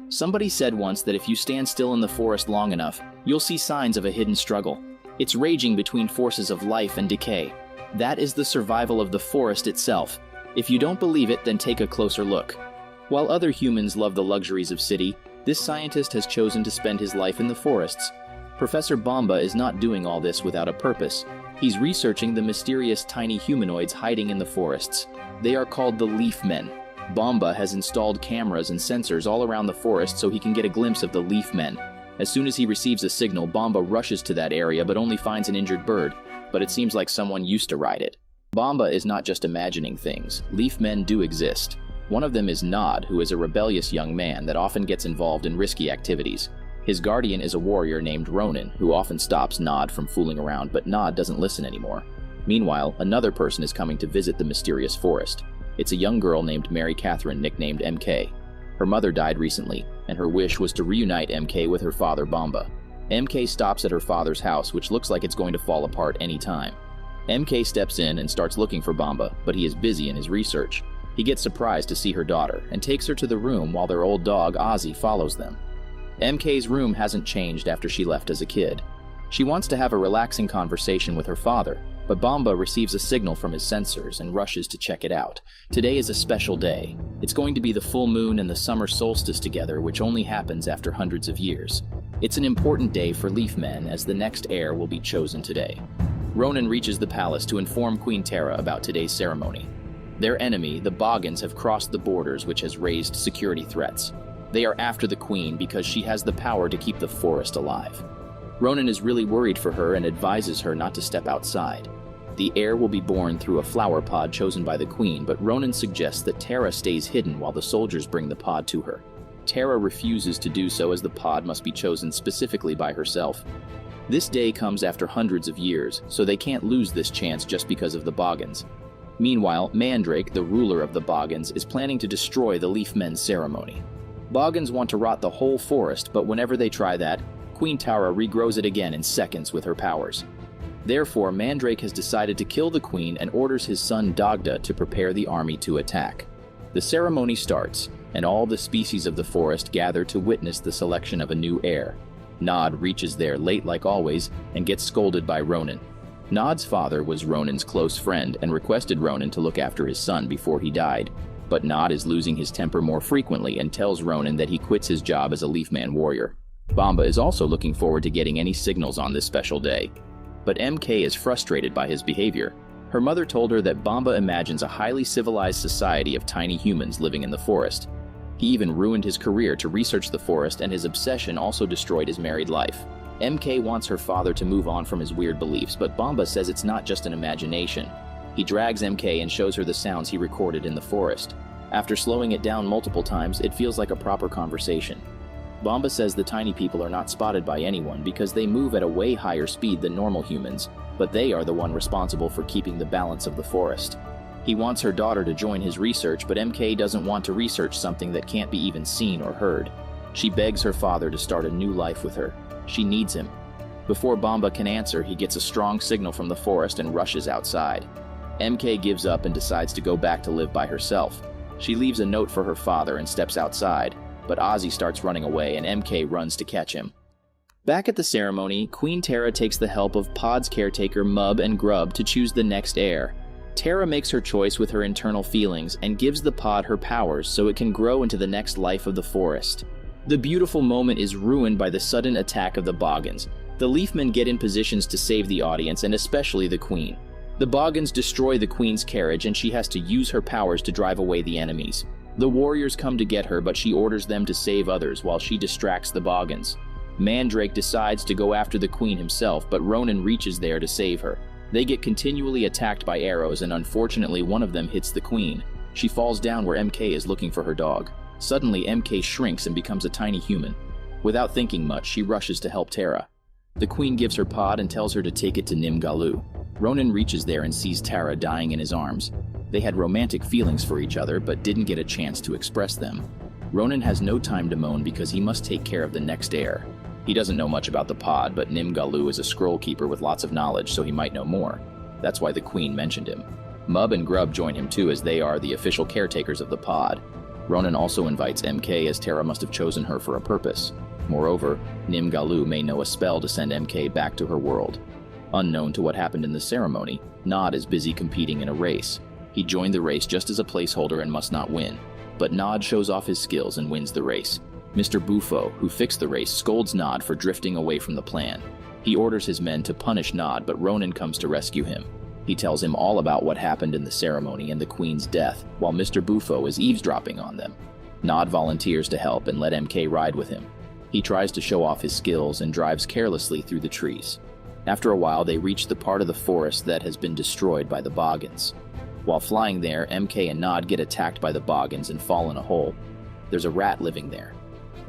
Somebody said once that if you stand still in the forest long enough, you'll see signs of a hidden struggle. It's raging between forces of life and decay. That is the survival of the forest itself. If you don't believe it, then take a closer look. While other humans love the luxuries of city, this scientist has chosen to spend his life in the forests. Professor Bomba is not doing all this without a purpose. He's researching the mysterious tiny humanoids hiding in the forests. They are called the Leaf Men. Bomba has installed cameras and sensors all around the forest so he can get a glimpse of the Leaf Men. As soon as he receives a signal, Bomba rushes to that area but only finds an injured bird, but it seems like someone used to ride it. Bomba is not just imagining things. Leaf Men do exist. One of them is Nod, who is a rebellious young man that often gets involved in risky activities. His guardian is a warrior named Ronan, who often stops Nod from fooling around, but Nod doesn't listen anymore. Meanwhile, another person is coming to visit the mysterious forest. It's a young girl named Mary Catherine, nicknamed MK. Her mother died recently, and her wish was to reunite MK with her father Bomba. MK stops at her father's house, which looks like it's going to fall apart any time. MK steps in and starts looking for Bomba, but he is busy in his research. He gets surprised to see her daughter, and takes her to the room while their old dog Ozzy follows them. MK's room hasn't changed after she left as a kid. She wants to have a relaxing conversation with her father, but Bomba receives a signal from his sensors and rushes to check it out. Today is a special day. It's going to be the full moon and the summer solstice together, which only happens after hundreds of years. It's an important day for Leaf Men, as the next heir will be chosen today. Ronan reaches the palace to inform Queen Tara about today's ceremony. Their enemy, the Boggans, have crossed the borders, which has raised security threats. They are after the queen because she has the power to keep the forest alive. Ronan is really worried for her and advises her not to step outside. The heir will be born through a flower pod chosen by the queen, but Ronan suggests that Tara stays hidden while the soldiers bring the pod to her. Tara refuses to do so, as the pod must be chosen specifically by herself. This day comes after hundreds of years, so they can't lose this chance just because of the Boggans. Meanwhile, Mandrake, the ruler of the Boggans, is planning to destroy the Leaf Men's ceremony. Boggans want to rot the whole forest, but whenever they try that, Queen Tara regrows it again in seconds with her powers. Therefore, Mandrake has decided to kill the queen and orders his son Dagda to prepare the army to attack. The ceremony starts, and all the species of the forest gather to witness the selection of a new heir. Nod reaches there late like always and gets scolded by Ronan. Nod's father was Ronan's close friend and requested Ronan to look after his son before he died. But Nod is losing his temper more frequently and tells Ronan that he quits his job as a Leafman warrior. Bomba is also looking forward to getting any signals on this special day. But MK is frustrated by his behavior. Her mother told her that Bomba imagines a highly civilized society of tiny humans living in the forest. He even ruined his career to research the forest, and his obsession also destroyed his married life. MK wants her father to move on from his weird beliefs, but Bomba says it's not just an imagination. He drags MK and shows her the sounds he recorded in the forest. After slowing it down multiple times, it feels like a proper conversation. Bomba says the tiny people are not spotted by anyone because they move at a way higher speed than normal humans, but they are the one responsible for keeping the balance of the forest. He wants her daughter to join his research, but MK doesn't want to research something that can't be even seen or heard. She begs her father to start a new life with her. She needs him. Before Bomba can answer, he gets a strong signal from the forest and rushes outside. MK gives up and decides to go back to live by herself. She leaves a note for her father and steps outside, but Ozzy starts running away and MK runs to catch him. Back at the ceremony, Queen Tara takes the help of Pod's caretaker Mub and Grub to choose the next heir. Tara makes her choice with her internal feelings and gives the pod her powers so it can grow into the next life of the forest. The beautiful moment is ruined by the sudden attack of the Boggans. The Leafmen get in positions to save the audience and especially the queen. The Boggans destroy the queen's carriage and she has to use her powers to drive away the enemies. The warriors come to get her, but she orders them to save others while she distracts the Boggans. Mandrake decides to go after the queen himself, but Ronan reaches there to save her. They get continually attacked by arrows and unfortunately one of them hits the queen. She falls down where MK is looking for her dog. Suddenly MK shrinks and becomes a tiny human. Without thinking much, she rushes to help Tara. The queen gives her pod and tells her to take it to Nimgalu. Ronan reaches there and sees Tara dying in his arms. They had romantic feelings for each other but didn't get a chance to express them. Ronan has no time to moan because he must take care of the next heir. He doesn't know much about the pod, but Nimgalu is a scroll keeper with lots of knowledge, so he might know more. That's why the queen mentioned him. Mub and Grub join him too, as they are the official caretakers of the pod. Ronan also invites MK as Terra must have chosen her for a purpose. Moreover, Nim Galu may know a spell to send MK back to her world. Unknown to what happened in the ceremony, Nod is busy competing in a race. He joined the race just as a placeholder and must not win. But Nod shows off his skills and wins the race. Mr. Bufo, who fixed the race, scolds Nod for drifting away from the plan. He orders his men to punish Nod, but Ronan comes to rescue him. He tells him all about what happened in the ceremony and the Queen's death, while Mr. Bufo is eavesdropping on them. Nod volunteers to help and let MK ride with him. He tries to show off his skills and drives carelessly through the trees. After a while, they reach the part of the forest that has been destroyed by the Boggans. While flying there, MK and Nod get attacked by the Boggans and fall in a hole. There's a rat living there.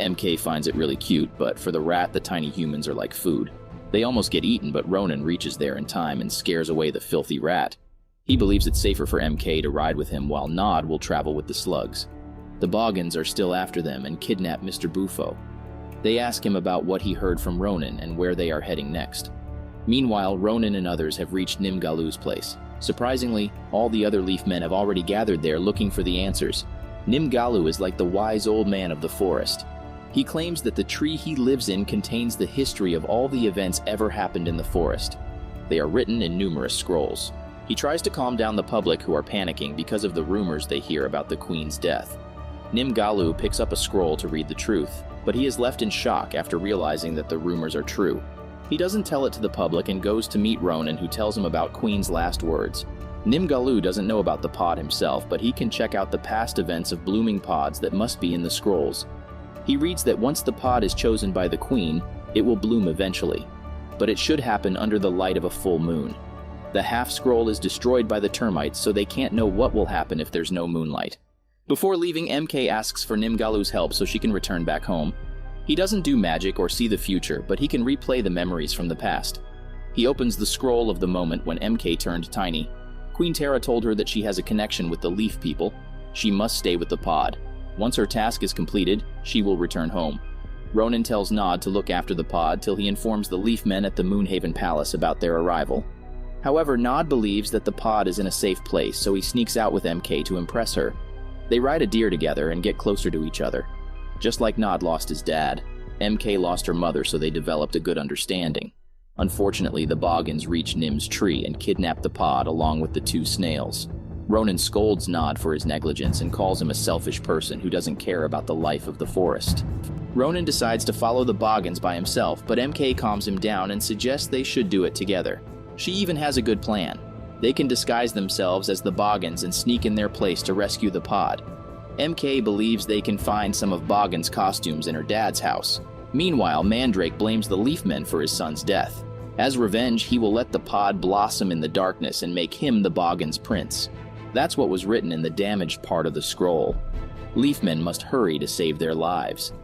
MK finds it really cute, but for the rat, the tiny humans are like food. They almost get eaten, but Ronan reaches there in time and scares away the filthy rat. He believes it's safer for MK to ride with him, while Nod will travel with the slugs. The Boggans are still after them and kidnap Mr. Bufo. They ask him about what he heard from Ronan and where they are heading next. Meanwhile, Ronan and others have reached Nim Galu's place. Surprisingly, all the other leaf men have already gathered there looking for the answers. Nim Galu is like the wise old man of the forest. He claims that the tree he lives in contains the history of all the events ever happened in the forest. They are written in numerous scrolls. He tries to calm down the public who are panicking because of the rumors they hear about the Queen's death. Nim Galu picks up a scroll to read the truth, but he is left in shock after realizing that the rumors are true. He doesn't tell it to the public and goes to meet Ronan, who tells him about Queen's last words. Nim Galu doesn't know about the pod himself, but he can check out the past events of blooming pods that must be in the scrolls. He reads that once the pod is chosen by the Queen, it will bloom eventually, but it should happen under the light of a full moon. The half scroll is destroyed by the termites, so they can't know what will happen if there's no moonlight. Before leaving, MK asks for Nim Galu's help so she can return back home. He doesn't do magic or see the future, but he can replay the memories from the past. He opens the scroll of the moment when MK turned tiny. Queen Terra told her that she has a connection with the Leaf People. She must stay with the pod. Once her task is completed, she will return home. Ronan tells Nod to look after the pod till he informs the Leaf Men at the Moonhaven Palace about their arrival. However, Nod believes that the pod is in a safe place, so he sneaks out with MK to impress her. They ride a deer together and get closer to each other. Just like Nod lost his dad, MK lost her mother, so they developed a good understanding. Unfortunately, the Boggans reach Nim's tree and kidnap the pod along with the two snails. Ronan scolds Nod for his negligence and calls him a selfish person who doesn't care about the life of the forest. Ronan decides to follow the Boggans by himself, but MK calms him down and suggests they should do it together. She even has a good plan. They can disguise themselves as the Boggans and sneak in their place to rescue the pod. MK believes they can find some of Boggans' costumes in her dad's house. Meanwhile, Mandrake blames the Leafmen for his son's death. As revenge, he will let the pod blossom in the darkness and make him the Boggans' prince. That's what was written in the damaged part of the scroll. Leafmen must hurry to save their lives.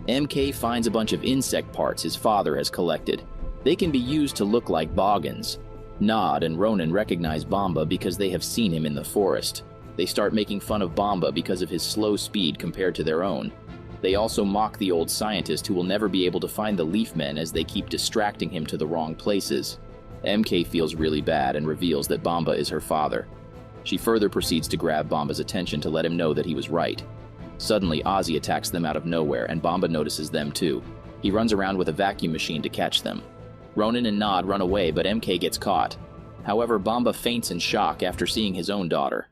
MK finds a bunch of insect parts his father has collected. They can be used to look like Boggans. Nod and Ronan recognize Bomba because they have seen him in the forest. They start making fun of Bomba because of his slow speed compared to their own. They also mock the old scientist who will never be able to find the Leafmen as they keep distracting him to the wrong places. MK feels really bad and reveals that Bomba is her father. She further proceeds to grab Bomba's attention to let him know that he was right. Suddenly, Ozzy attacks them out of nowhere, and Bomba notices them too. He runs around with a vacuum machine to catch them. Ronan and Nod run away, but MK gets caught. However, Bomba faints in shock after seeing his own daughter.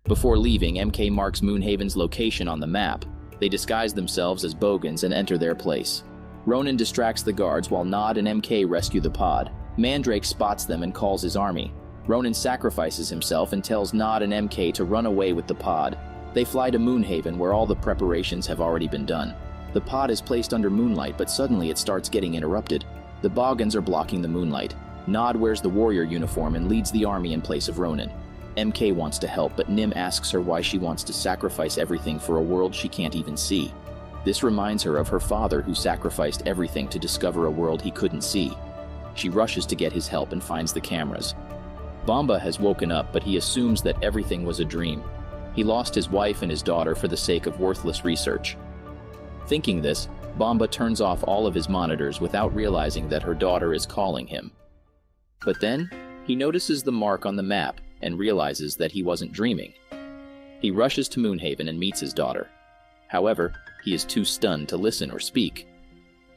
Before leaving, MK marks Moonhaven's location on the map. They disguise themselves as Boggans and enter their place. Ronan distracts the guards while Nod and MK rescue the pod. Mandrake spots them and calls his army. Ronan sacrifices himself and tells Nod and MK to run away with the pod. They fly to Moonhaven, where all the preparations have already been done. The pod is placed under moonlight, but suddenly it starts getting interrupted. The Boggans are blocking the moonlight. Nod wears the warrior uniform and leads the army in place of Ronan. MK wants to help, but Nim asks her why she wants to sacrifice everything for a world she can't even see. This reminds her of her father, who sacrificed everything to discover a world he couldn't see. She rushes to get his help and finds the cameras. Bomba has woken up, but he assumes that everything was a dream. He lost his wife and his daughter for the sake of worthless research. Thinking this, Bomba turns off all of his monitors without realizing that her daughter is calling him. But then, he notices the mark on the map and realizes that he wasn't dreaming. He rushes to Moonhaven and meets his daughter. However, he is too stunned to listen or speak.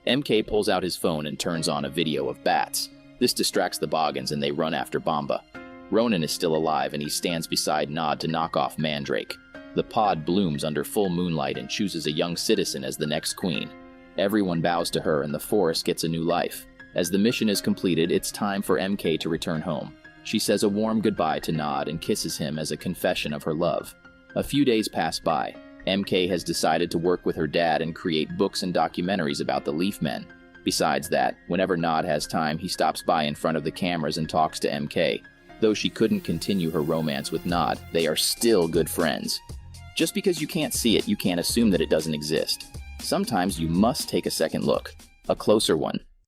MK pulls out his phone and turns on a video of bats. This distracts the Boggans and they run after Bomba. Ronan is still alive and he stands beside Nod to knock off Mandrake. The pod blooms under full moonlight and chooses a young citizen as the next queen. Everyone bows to her and the forest gets a new life. As the mission is completed, it's time for MK to return home. She says a warm goodbye to Nod and kisses him as a confession of her love. A few days pass by. MK has decided to work with her dad and create books and documentaries about the Leaf Men. Besides that, whenever Nod has time, he stops by in front of the cameras and talks to MK. Though she couldn't continue her romance with Nod, they are still good friends. Just because you can't see it, you can't assume that it doesn't exist. Sometimes you must take a second look, a closer one.